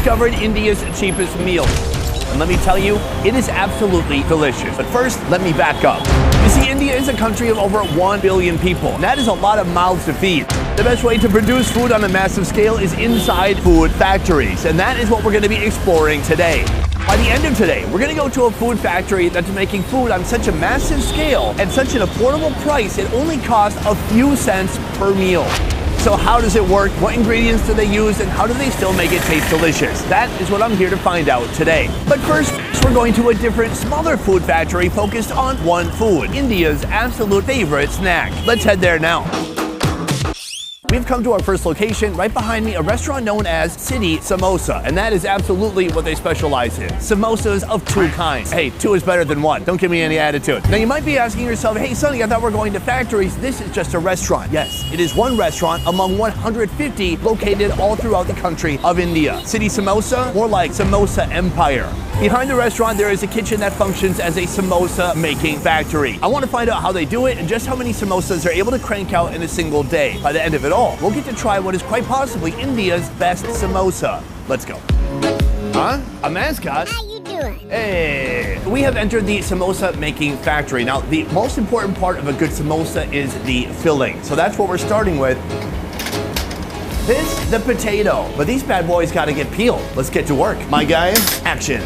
discovered India's cheapest meal. And let me tell you, it is absolutely delicious. But first, let me back up. You see, India is a country of over 1 billion people. And that is a lot of mouths to feed. The best way to produce food on a massive scale is inside food factories. And that is what we're going to be exploring today. By the end of today, we're going to go to a food factory that's making food on such a massive scale at such an affordable price, it only costs a few cents per meal. So how does it work? What ingredients do they use? And how do they still make it taste delicious? That is what I'm here to find out today. But first, we're going to a different, smaller food factory focused on one food, India's absolute favorite snack. Let's head there now. We've come to our first location, right behind me, a restaurant known as City Samosa, and that is absolutely what they specialize in. Samosas of two kinds. Hey, two is better than one. Don't give me any attitude. Now you might be asking yourself, hey Sonny, I thought we're going to factories. This is just a restaurant. Yes, it is one restaurant among 150 located all throughout the country of India. City Samosa, more like Samosa Empire. Behind the restaurant, there is a kitchen that functions as a samosa making factory. I want to find out how they do it and just how many samosas they're able to crank out in a single day. By the end of it all, we'll get to try what is quite possibly India's best samosa. Let's go. Huh? A mascot? How you doing? Hey! We have entered the samosa making factory. Now, the most important part of a good samosa is the filling. So that's what we're starting with. This, the potato. But these bad boys gotta get peeled. Let's get to work. My guy, action.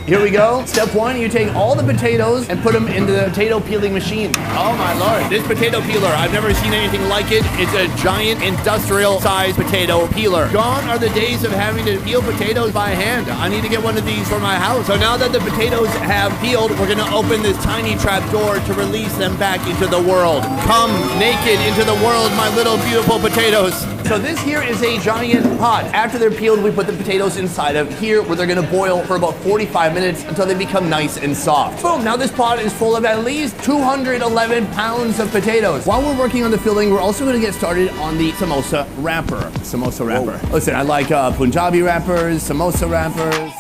Here we go. Step one, you take all the potatoes and put them into the potato peeling machine. Oh my lord, this potato peeler, I've never seen anything like it. It's a giant industrial sized potato peeler. Gone are the days of having to peel potatoes by hand. I need to get one of these for my house. So now that the potatoes have peeled, we're gonna open this tiny trap door to release them back into the world. Come naked into the world, my little beautiful potatoes. So this here is a giant pot. After they're peeled, we put the potatoes inside of here where they're gonna boil for about 45 minutes until they become nice and soft. Boom, now this pot is full of at least 211 pounds of potatoes. While we're working on the filling, we're also gonna get started on the samosa wrapper. Samosa wrapper. Whoa. Listen, I like Punjabi wrappers, samosa wrappers.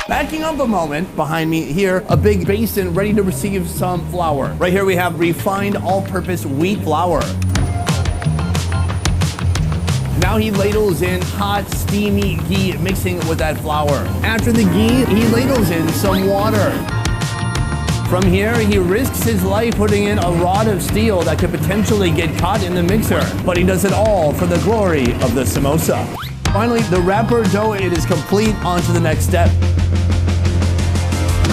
Backing up a moment, behind me here, a big basin ready to receive some flour. Right here we have refined all-purpose wheat flour. Now he ladles in hot, steamy ghee mixing with that flour. After the ghee, he ladles in some water. From here, he risks his life putting in a rod of steel that could potentially get caught in the mixer. But he does it all for the glory of the samosa. Finally, the wrapper dough, it is complete. On to the next step.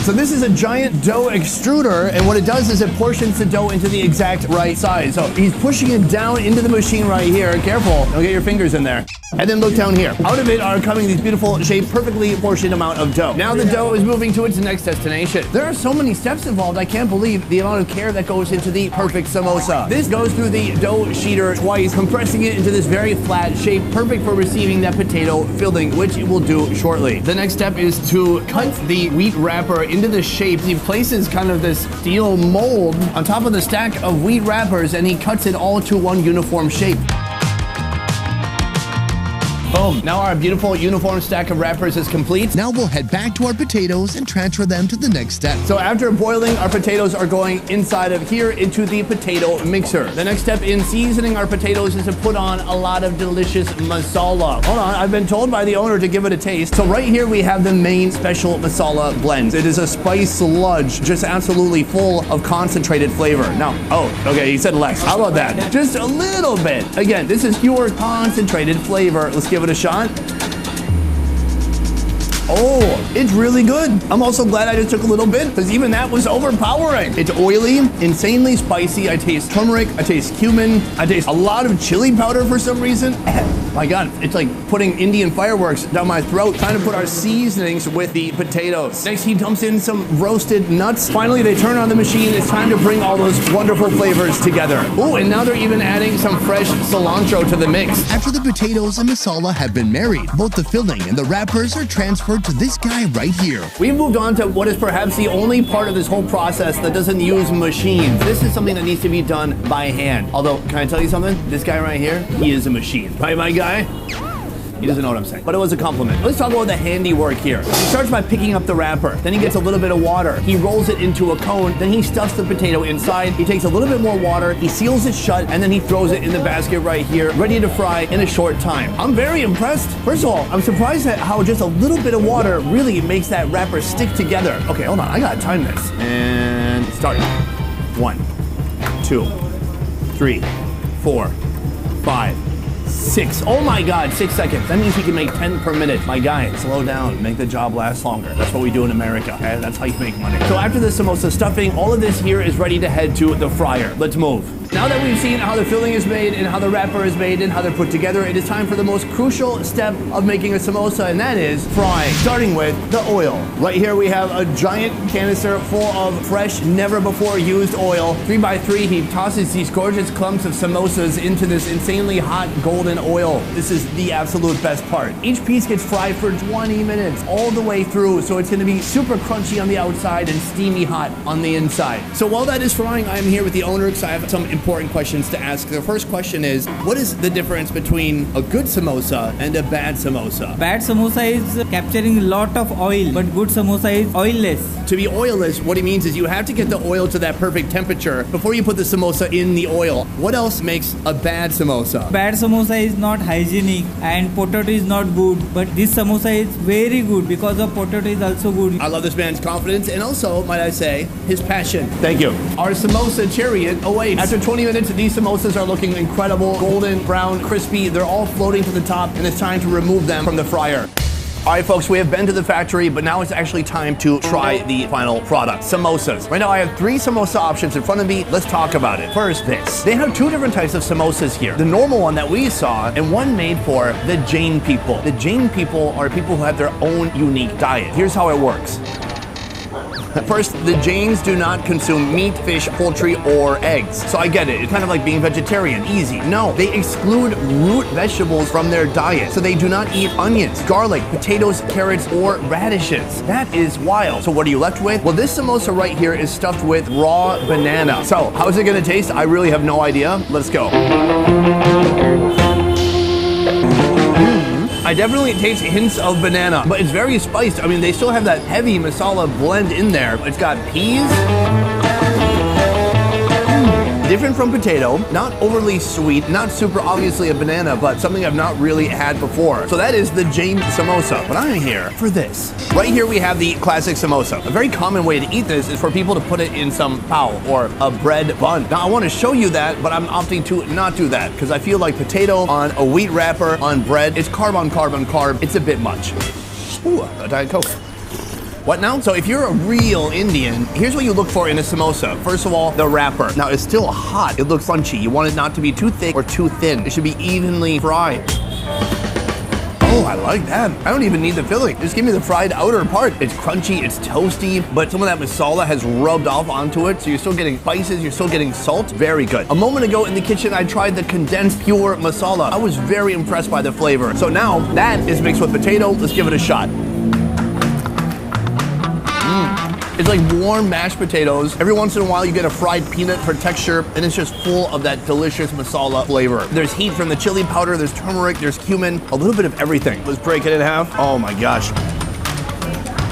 So this is a giant dough extruder, and what it does is it portions the dough into the exact right size. So he's pushing it down into the machine right here. Careful, don't get your fingers in there. And then look down here. Out of it are coming these beautiful shaped, perfectly portioned amount of dough. Now the dough is moving to its next destination. There are so many steps involved, I can't believe the amount of care that goes into the perfect samosa. This goes through the dough sheeter twice, compressing it into this very flat shape, perfect for receiving that potato filling, which it will do shortly. The next step is to cut the wheat wrapper into the shape. He places kind of this steel mold on top of the stack of wheat wrappers, and he cuts it all to one uniform shape. Boom. Now our beautiful uniform stack of wrappers is complete. Now we'll head back to our potatoes and transfer them to the next step. So after boiling, our potatoes are going inside of here into the potato mixer. The next step in seasoning our potatoes is to put on a lot of delicious masala. Hold on, I've been told by the owner to give it a taste. So right here we have the main special masala blend. It is a spice sludge, just absolutely full of concentrated flavor. Now, oh, okay, he said less. How about that? Just a little bit. Again, this is pure concentrated flavor. Let's give it a shot. Oh, it's really good. I'm also glad I just took a little bit because even that was overpowering. It's oily, insanely spicy. I taste turmeric, I taste cumin, I taste a lot of chili powder for some reason. My God, it's like putting Indian fireworks down my throat, trying to put our seasonings with the potatoes. Next, he dumps in some roasted nuts. Finally, they turn on the machine. It's time to bring all those wonderful flavors together. Oh, and now they're even adding some fresh cilantro to the mix. After the potatoes and masala have been married, both the filling and the wrappers are transferred to this guy right here. We've moved on to what is perhaps the only part of this whole process that doesn't use machines. This is something that needs to be done by hand. Although, can I tell you something? This guy right here, he is a machine. Right, my guy? He doesn't know what I'm saying, but it was a compliment. Let's talk about the handiwork here. He starts by picking up the wrapper. Then he gets a little bit of water. He rolls it into a cone. Then he stuffs the potato inside. He takes a little bit more water. He seals it shut, and then he throws it in the basket right here, ready to fry in a short time. I'm very impressed. First of all, I'm surprised at how just a little bit of water really makes that wrapper stick together. Okay, hold on. I gotta time this. And start. 1, 2, 3, 4, 5, 6. Oh my God, 6 seconds. That means he can make 10 per minute. My guy, slow down, make the job last longer. That's what we do in America, okay? That's how you make money. So after the samosa stuffing, all of this here is ready to head to the fryer. Let's move. Now that we've seen how the filling is made and how the wrapper is made and how they're put together, it is time for the most crucial step of making a samosa, and that is frying, starting with the oil. Right here we have a giant canister full of fresh, never before used oil. 3x3, he tosses these gorgeous clumps of samosas into this insanely hot golden oil. This is the absolute best part. Each piece gets fried for 20 minutes all the way through, so it's gonna be super crunchy on the outside and steamy hot on the inside. So while that is frying, I'm here with the owner because I have some important questions to ask. The first question is, what is the difference between a good samosa and a bad samosa? Bad samosa is capturing a lot of oil, but good samosa is oilless. To be oilless, what it means is you have to get the oil to that perfect temperature before you put the samosa in the oil. What else makes a bad samosa? Bad samosa is not hygienic and potato is not good, but this samosa is very good because the potato is also good. I love this man's confidence and also, might I say, his passion. Thank you. Our samosa chariot awaits. After 20 minutes, these samosas are looking incredible, golden, brown, crispy. They're all floating to the top, and it's time to remove them from the fryer. All right, folks, we have been to the factory, but now it's actually time to try the final product, samosas. Right now, I have 3 samosa options in front of me. Let's talk about it. First, this. They have 2 different types of samosas here. The normal one that we saw, and one made for the Jain people. The Jain people are people who have their own unique diet. Here's how it works. First, the Jains do not consume meat, fish, poultry, or eggs. So I get it. It's kind of like being vegetarian. Easy. No, they exclude root vegetables from their diet. So they do not eat onions, garlic, potatoes, carrots, or radishes. That is wild. So what are you left with? Well, this samosa right here is stuffed with raw banana. So how's it going to taste? I really have no idea. Let's go. I definitely taste hints of banana, but it's very spiced. I mean, they still have that heavy masala blend in there. It's got peas. Different from potato, not overly sweet, not super obviously a banana, but something I've not really had before. So that is the Jain samosa, but I'm here for this. Right here we have the classic samosa. A very common way to eat this is for people to put it in some pao or a bread bun. Now I want to show you that, but I'm opting to not do that because I feel like potato on a wheat wrapper on bread, it's carb on carb on carb. It's a bit much. Ooh, a Diet Coke. What now? So if you're a real Indian, here's what you look for in a samosa. First of all, the wrapper. Now it's still hot. It looks crunchy. You want it not to be too thick or too thin. It should be evenly fried. Oh, I like that. I don't even need the filling. Just give me the fried outer part. It's crunchy, it's toasty, but some of that masala has rubbed off onto it, so you're still getting spices, you're still getting salt. Very good. A moment ago in the kitchen, I tried the condensed pure masala. I was very impressed by the flavor. So now that is mixed with potato. Let's give it a shot. It's like warm mashed potatoes. Every once in a while you get a fried peanut for texture, and it's just full of that delicious masala flavor. There's heat from the chili powder, there's turmeric, there's cumin, a little bit of everything. Let's break it in half. Oh my gosh.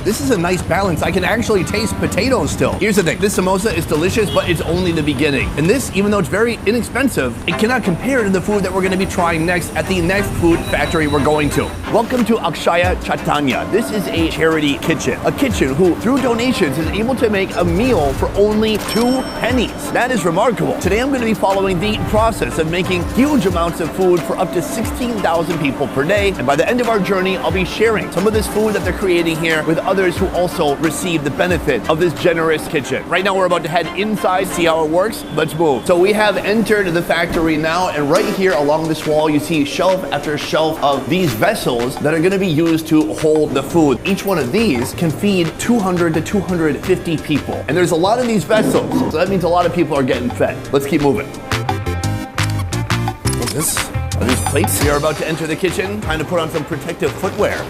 This is a nice balance. I can actually taste potatoes still. Here's the thing, this samosa is delicious, but it's only the beginning. And this, even though it's very inexpensive, it cannot compare to the food that we're gonna be trying next at the next food factory we're going to. Welcome to Akshaya Chaitanya. This is a charity kitchen. A kitchen who, through donations, is able to make a meal for only 2 pennies. That is remarkable. Today I'm gonna be following the process of making huge amounts of food for up to 16,000 people per day. And by the end of our journey, I'll be sharing some of this food that they're creating here with others who also receive the benefit of this generous kitchen. Right now we're about to head inside, see how it works. Let's move. So we have entered the factory now, and right here along this wall you see shelf after shelf of these vessels that are going to be used to hold the food. Each one of these can feed 200 to 250 people. And there's a lot of these vessels, so that means a lot of people are getting fed. Let's keep moving. What's this? Are these plates? We are about to enter the kitchen, trying to put on some protective footwear.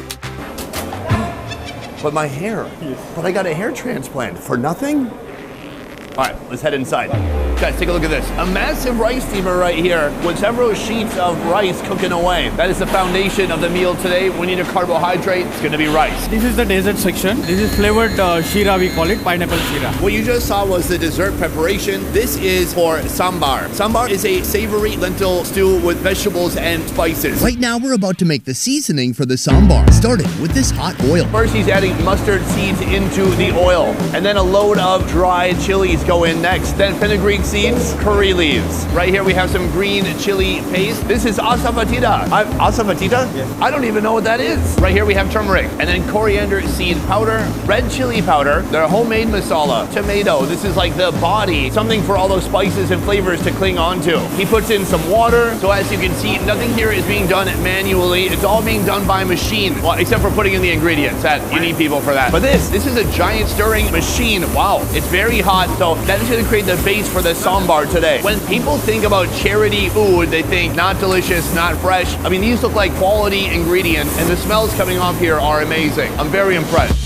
But my hair, but I got a hair transplant for nothing? All right, let's head inside. Guys, take a look at this. A massive rice steamer right here with several sheets of rice cooking away. That is the foundation of the meal today. We need a carbohydrate. It's going to be rice. This is the dessert section. This is flavored shira, we call it, pineapple shira. What you just saw was the dessert preparation. This is for sambar. Sambar is a savory lentil stew with vegetables and spices. Right now, we're about to make the seasoning for the sambar, starting with this hot oil. First, he's adding mustard seeds into the oil, and then a load of dried chilies go in next. Then fenugreek seeds, curry leaves. Right here, we have some green chili paste. This is asafoetida. Asafoetida? Yes. I don't even know what that is. Right here, we have turmeric, and then coriander seed powder, red chili powder, their homemade masala, tomato. This is like the body, something for all those spices and flavors to cling onto. He puts in some water, so as you can see, nothing here is being done manually. It's all being done by machine, well, except for putting in the ingredients. That you need people for that. But this is a giant stirring machine. Wow, it's very hot, so that is going to create the base for the sambar today. When people think about charity food, they think not delicious, not fresh. I mean, these look like quality ingredients, and the smells coming off here are amazing. I'm very impressed.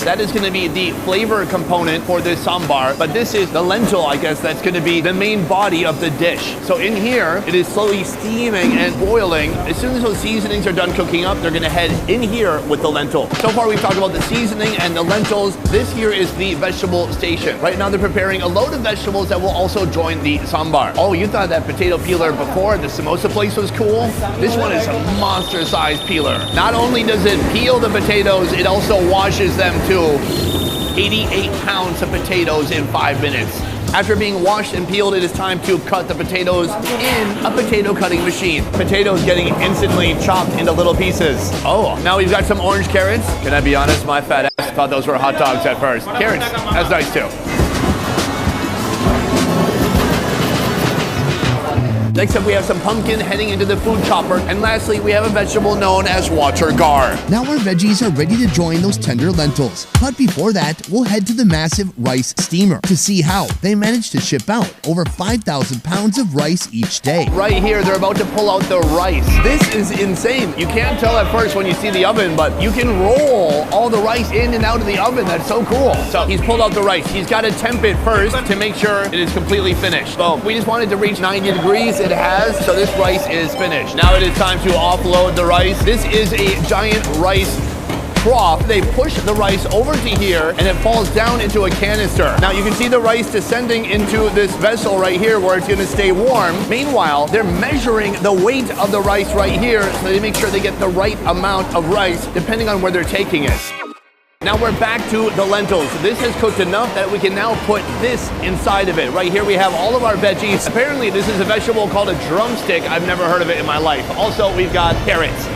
That is going to be the flavor component for this sambar, but this is the lentil, I guess, that's going to be the main body of the dish. So in here, it is slowly steaming and boiling. As soon as those seasonings are done cooking up, they're going to head in here with the lentil. So far, we've talked about the seasoning and the lentils. This here is the vegetable station. Right now, they're preparing a load of vegetables that will also join the sambar. Oh, you thought that potato peeler before the samosa place was cool? This one is a monster-sized peeler. Not only does it peel the potatoes, it also washes them too. 88 pounds of potatoes in 5 minutes. After being washed and peeled, it is time to cut the potatoes in a potato cutting machine. Potatoes getting instantly chopped into little pieces. Oh, now we've got some orange carrots. Can I be honest? My fat ass thought those were hot dogs at first. Carrots, that's nice too. Next up, we have some pumpkin heading into the food chopper. And lastly, we have a vegetable known as water gar. Now our veggies are ready to join those tender lentils. But before that, we'll head to the massive rice steamer to see how they managed to ship out over 5,000 pounds of rice each day. Right here, they're about to pull out the rice. This is insane. You can't tell at first when you see the oven, but you can roll all the rice in and out of the oven. That's so cool. So he's pulled out the rice. He's got to temp it first to make sure it is completely finished. So we just wanted to reach 90 degrees. It has, so this rice is finished. Now it is time to offload the rice. This is a giant rice trough. They push the rice over to here and it falls down into a canister. Now you can see the rice descending into this vessel right here where it's going to stay warm. Meanwhile, they're measuring the weight of the rice right here so they make sure they get the right amount of rice depending on where they're taking it. Now we're back to the lentils. This has cooked enough that we can now put this inside of it. Right here we have all of our veggies. Apparently this is a vegetable called a drumstick. I've never heard of it in my life. Also, we've got carrots.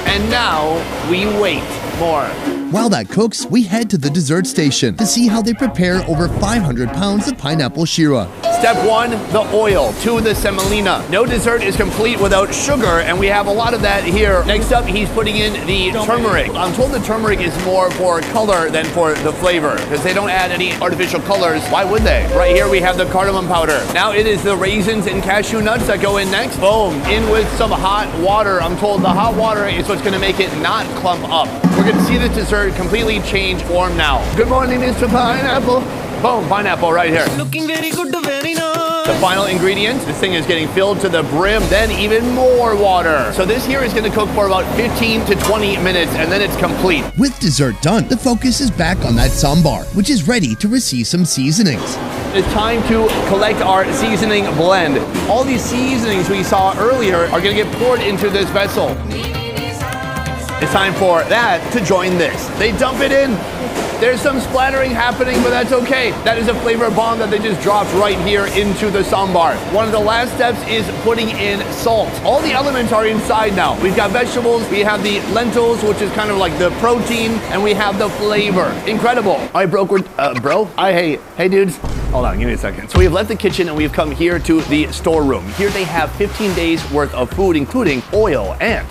And now we wait more. While that cooks, we head to the dessert station to see how they prepare over 500 pounds of pineapple shira. Step 1, the oil. 2, the semolina. No dessert is complete without sugar, and we have a lot of that here. Next up, he's putting in the turmeric. I'm told the turmeric is more for color than for the flavor, because they don't add any artificial colors. Why would they? Right here, we have the cardamom powder. Now it is the raisins and cashew nuts that go in next. Boom. In with some hot water. I'm told the hot water is what's going to make it not clump up. We're going to see the dessert completely change form now. Good morning, Mr. Pineapple. Boom, pineapple right here. Looking very good to very nice. The final ingredient, this thing is getting filled to the brim, then even more water. So this here is going to cook for about 15 to 20 minutes, and then it's complete. With dessert done, the focus is back on that sambar, which is ready to receive some seasonings. It's time to collect our seasoning blend. All these seasonings we saw earlier are going to get poured into this vessel. It's time for that to join this. They dump it in. There's some splattering happening, but that's okay. That is a flavor bomb that they just dropped right here into the sambar. One of the last steps is putting in salt. All the elements are inside now. We've got vegetables, we have the lentils, which is kind of like the protein, and we have the flavor. Incredible. All right, hey dudes. Hold on, give me a second. So we have left the kitchen and we've come here to the storeroom. Here they have 15 days worth of food, including oil and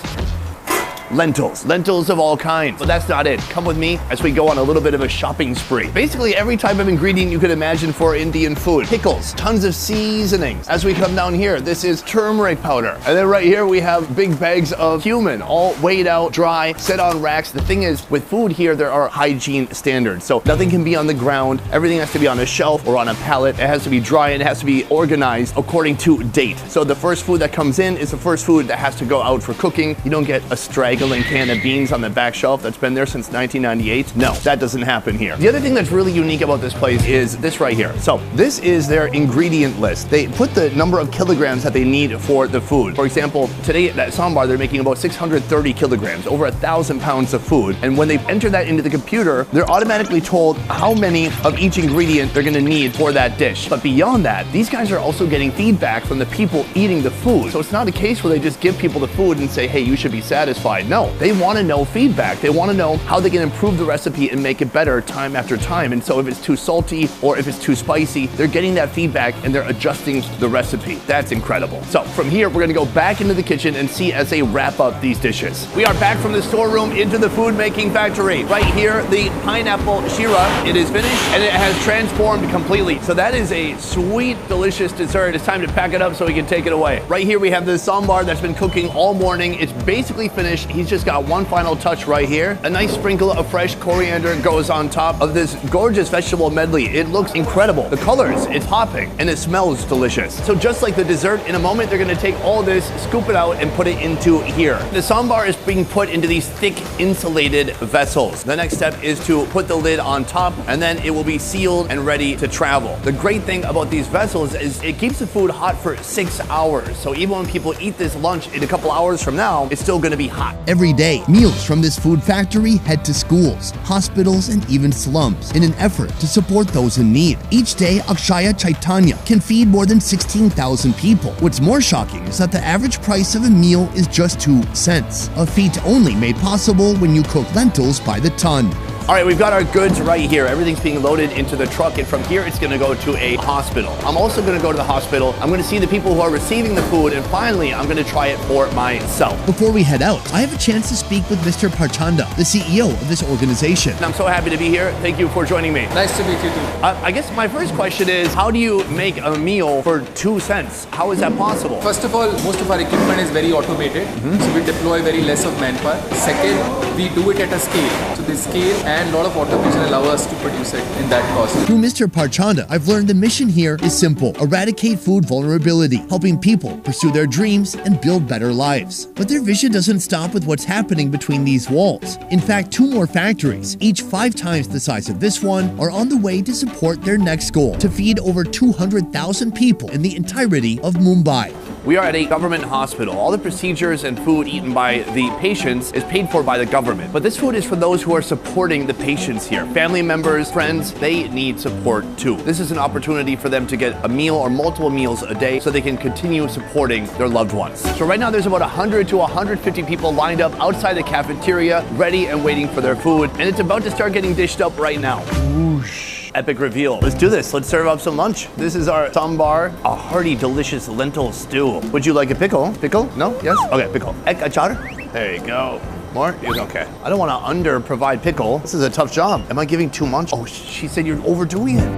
lentils. Lentils of all kinds. But that's not it. Come with me as we go on a little bit of a shopping spree. Basically, every type of ingredient you could imagine for Indian food. Pickles, tons of seasonings. As we come down here, this is turmeric powder. And then right here, we have big bags of cumin, all weighed out, dry, set on racks. The thing is, with food here, there are hygiene standards. So nothing can be on the ground. Everything has to be on a shelf or on a pallet. It has to be dry and it has to be organized according to date. So the first food that comes in is the first food that has to go out for cooking. You don't get a straggling can of beans on the back shelf that's been there since 1998. No, that doesn't happen here. The other thing that's really unique about this place is this right here. So this is their ingredient list. They put the number of kilograms that they need for the food. For example, today at Sambar, they're making about 630 kilograms, over 1,000 pounds of food. And when they enter that into the computer, they're automatically told how many of each ingredient they're gonna need for that dish. But beyond that, these guys are also getting feedback from the people eating the food. So it's not a case where they just give people the food and say, hey, you should be satisfied. No, they wanna know feedback. They wanna know how they can improve the recipe and make it better time after time. And so if it's too salty or if it's too spicy, they're getting that feedback and they're adjusting the recipe. That's incredible. So from here, we're gonna go back into the kitchen and see as they wrap up these dishes. We are back from the storeroom into the food making factory. Right here, the pineapple shira, it is finished and it has transformed completely. So that is a sweet, delicious dessert. It's time to pack it up so we can take it away. Right here, we have the sambar that's been cooking all morning. It's basically finished. He's just got one final touch right here. A nice sprinkle of fresh coriander goes on top of this gorgeous vegetable medley. It looks incredible. The colors, it's popping and it smells delicious. So just like the dessert, in a moment, they're gonna take all this, scoop it out and put it into here. The sambar is being put into these thick insulated vessels. The next step is to put the lid on top and then it will be sealed and ready to travel. The great thing about these vessels is it keeps the food hot for 6 hours. So even when people eat this lunch in a couple hours from now, it's still gonna be hot. Every day, meals from this food factory head to schools, hospitals, and even slums in an effort to support those in need. Each day, Akshaya Chaitanya can feed more than 16,000 people. What's more shocking is that the average price of a meal is just 2 cents, a feat only made possible when you cook lentils by the ton. All right, we've got our goods right here. Everything's being loaded into the truck, and from here, it's gonna go to a hospital. I'm also gonna go to the hospital. I'm gonna see the people who are receiving the food, and finally, I'm gonna try it for myself. Before we head out, I have a chance to speak with Mr. Parchanda, the CEO of this organization. I'm so happy to be here. Thank you for joining me. Nice to meet you too. I guess my first question is, how do you make a meal for 2 cents? How is that possible? First of all, most of our equipment is very automated, so we deploy very less of manpower. Second, we do it at a scale. So the scale and a lot of automation allow us to produce it in that cost. Through Mr. Parchanda, I've learned the mission here is simple: eradicate food vulnerability, helping people pursue their dreams and build better lives. But their vision doesn't stop with what's happening between these walls. In fact, 2 more factories, each 5 times the size of this one, are on the way to support their next goal: to feed over 200,000 people in the entirety of Mumbai. We are at a government hospital. All the procedures and food eaten by the patients is paid for by the government. But this food is for those who are supporting the patients here. Family members, friends, they need support too. This is an opportunity for them to get a meal or multiple meals a day so they can continue supporting their loved ones. So right now there's about 100 to 150 people lined up outside the cafeteria, ready and waiting for their food. And it's about to start getting dished up right now. Whoosh. Epic reveal. Let's do this. Let's serve up some lunch. This is our sambar, a hearty, delicious lentil stew. Would you like a pickle? Pickle? No? Yes? Okay, pickle. Achar? There you go. More? Okay. I don't want to under-provide pickle. This is a tough job. Am I giving too much? Oh, she said you're overdoing it.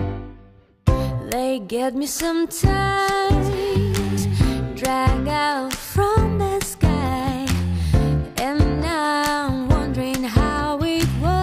They get me sometimes, drag out from the sky, and now I'm wondering how it works.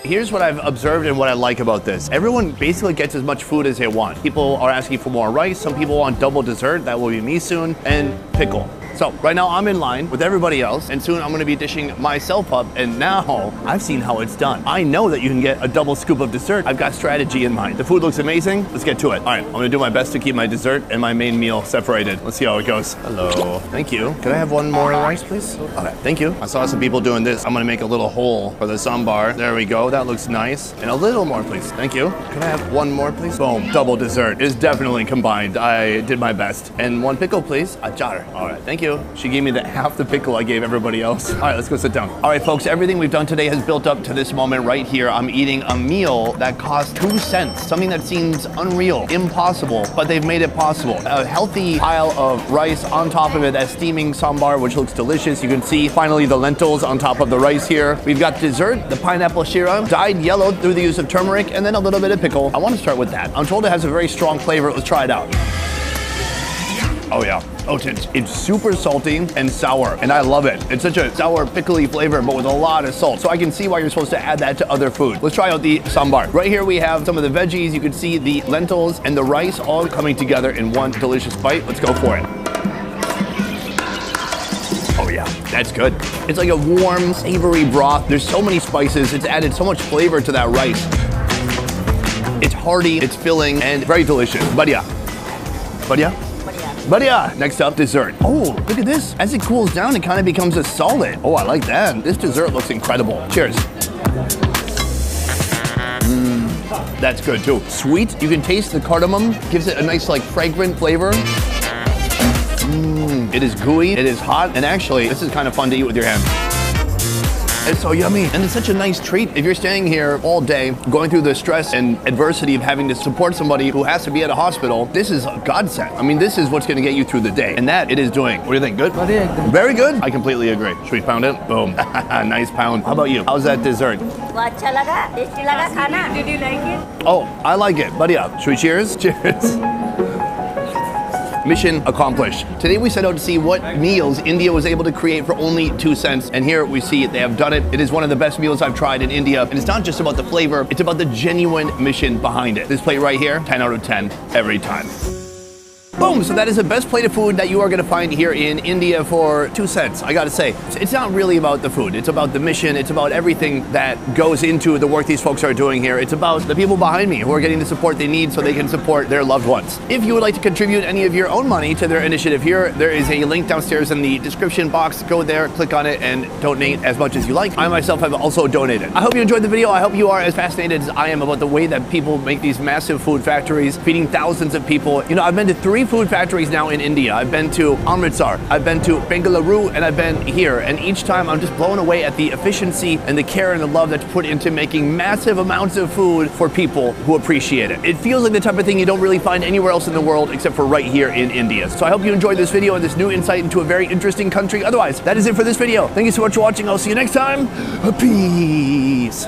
Here's what I've observed and what I like about this. Everyone basically gets as much food as they want. People are asking for more rice. Some people want double dessert. That will be me soon. And pickle. So right now I'm in line with everybody else, and soon I'm gonna be dishing myself up, and now I've seen how it's done. I know that you can get a double scoop of dessert. I've got strategy in mind. The food looks amazing. Let's get to it. All right, I'm gonna do my best to keep my dessert and my main meal separated. Let's see how it goes. Hello, thank you. Could I have one more rice, please? Okay, thank you. I saw some people doing this. I'm gonna make a little hole for the sambar. There we go, that looks nice. And a little more, please. Thank you. Can I have one more, please? Boom, double dessert. It's definitely combined. I did my best. And one pickle, please. Achar. All right, thank you. you. She gave me half the pickle I gave everybody else. All right, let's go sit down. All right, folks, everything we've done today has built up to this moment right here. I'm eating a meal that costs 2 cents, something that seems unreal, impossible, but they've made it possible. A healthy pile of rice on top of it, that steaming sambar, which looks delicious. You can see finally the lentils on top of the rice here. We've got dessert, the pineapple shira, dyed yellow through the use of turmeric, and then a little bit of pickle. I want to start with that. I'm told it has a very strong flavor. Let's try it out. Oh yeah. Oh, it's super salty and sour, and I love it. It's such a sour, pickly flavor, but with a lot of salt. So I can see why you're supposed to add that to other food. Let's try out the sambar. Right here we have some of the veggies. You can see the lentils and the rice all coming together in one delicious bite. Let's go for it. Oh yeah, that's good. It's like a warm, savory broth. There's so many spices. It's added so much flavor to that rice. It's hearty, it's filling, and very delicious. Badya. Badya? Badya. Next up, dessert. Oh, look at this. As it cools down, it kind of becomes a solid. Oh, I like that. This dessert looks incredible. Cheers. That's good too. Sweet. You can taste the cardamom. Gives it a nice, like, fragrant flavor. It is gooey, it is hot, and actually, this is kind of fun to eat with your hands. It's so yummy, and it's such a nice treat. If you're staying here all day, going through the stress and adversity of having to support somebody who has to be at a hospital, this is a godsend. I mean, this is what's gonna get you through the day, and that it is doing. What do you think, good? Very good? I completely agree. Should we pound it? Boom. Nice pound. How about you? How's that dessert? अच्छा लगा, tasty लगा खाना. Did you like it? Oh, I like it. Buddy up. Should we cheers? Cheers. Mission accomplished. Today we set out to see what meals India was able to create for only 2 cents, and here we see they have done it. It is one of the best meals I've tried in India, and it's not just about the flavor, it's about the genuine mission behind it. This plate right here, 10 out of 10 every time. Boom, so that is the best plate of food that you are gonna find here in India for 2 cents. I gotta say, it's not really about the food. It's about the mission. It's about everything that goes into the work these folks are doing here. It's about the people behind me who are getting the support they need so they can support their loved ones. If you would like to contribute any of your own money to their initiative here, there is a link downstairs in the description box. Go there, click on it, and donate as much as you like. I myself have also donated. I hope you enjoyed the video. I hope you are as fascinated as I am about the way that people make these massive food factories, feeding thousands of people. You know, I've been to 3 food factories now in India. I've been to Amritsar, I've been to Bengaluru, and I've been here. And each time I'm just blown away at the efficiency and the care and the love that's put into making massive amounts of food for people who appreciate it. It feels like the type of thing you don't really find anywhere else in the world except for right here in India. So I hope you enjoyed this video and this new insight into a very interesting country. Otherwise, that is it for this video. Thank you so much for watching. I'll see you next time. Peace.